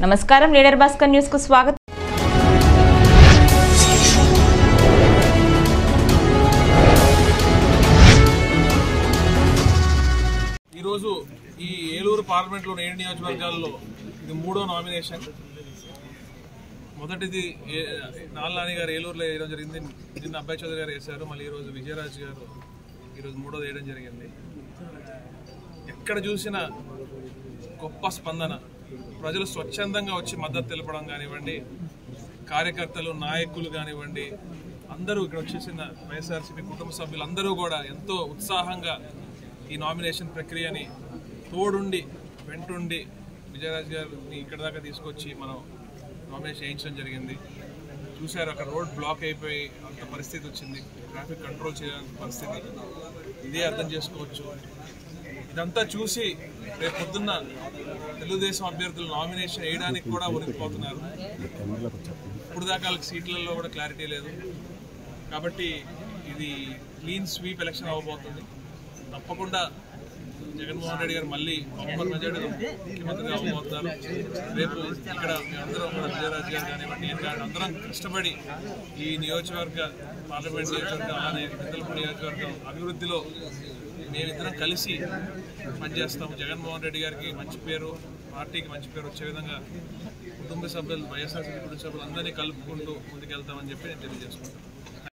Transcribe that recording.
నమస్కారం, leader Bhaskar news కు స్వాగతం. ఈ రోజు ఈ ఏలూరు పార్లమెంట్ లో 7 నియోజకవర్గాల్లో ఇది 3వ నామినేషన్. మొదటిది నాల్లాని గారు ఏలూరులో వేయడం జరిగింది. నిన్న అబ్బాయి చౌదరి గారు వేశారు. మళ్ళీ ఈరోజు విజయరాజ్ గారు ఈరోజు 3వది వేయడం జరిగింది. ఎక్కడ చూసినా గొప్ప స్పందన, ప్రజలు స్వచ్ఛందంగా వచ్చి మద్దతు తెలపడం కానివ్వండి, కార్యకర్తలు నాయకులు కానివ్వండి, అందరూ ఇక్కడ వచ్చేసిన వైఎస్ఆర్సీపీ కుటుంబ సభ్యులందరూ కూడా ఎంతో ఉత్సాహంగా ఈ నామినేషన్ ప్రక్రియని తోడుండి వెంటుండి విజయరాజ్ గారిని ఇక్కడ దాకా తీసుకొచ్చి మనం నామినేషన్ చేయించడం జరిగింది. చూశారు, అక్కడ రోడ్ బ్లాక్ అయిపోయి అంత పరిస్థితి వచ్చింది, ట్రాఫిక్ కంట్రోల్ చేయాల్సిన పరిస్థితి. ఇదే అర్థం చేసుకోవచ్చు. ఇదంతా చూసి రేపు పొద్దున్న తెలుగుదేశం అభ్యర్థులు నామినేషన్ వేయడానికి కూడా ఉనికిపోతున్నారు. ఇప్పుడు దాకా వాళ్ళకి సీట్లలో కూడా క్లారిటీ లేదు. కాబట్టి ఇది క్లీన్ స్వీప్ ఎలక్షన్ అవ్వబోతుంది. తప్పకుండా జగన్మోహన్ రెడ్డి గారు మళ్ళీ బంపర్ మెజారిటీతో ముఖ్యమంత్రిగా అవ్వబోతున్నారు. రేపు ఇక్కడ మేమందరం కూడా విజయరాజ్ గారు కానివ్వండి, నేను కానీ అందరం కష్టపడి ఈ నియోజకవర్గ పార్లమెంట్ నియోజకవర్గం అలానే పెద్దలపూడి నియోజకవర్గం అభివృద్ధిలో మేమిద్దరం కలిసి పనిచేస్తాము. జగన్మోహన్ రెడ్డి గారికి మంచి పేరు, పార్టీకి మంచి పేరు వచ్చే విధంగా కుటుంబ సభ్యులు, వైఎస్ఆర్సీపీ కుటుంబ సభ్యులు అందరినీ కలుపుకుంటూ ముందుకెళ్తామని చెప్పి నేను తెలియజేసుకుంటాను.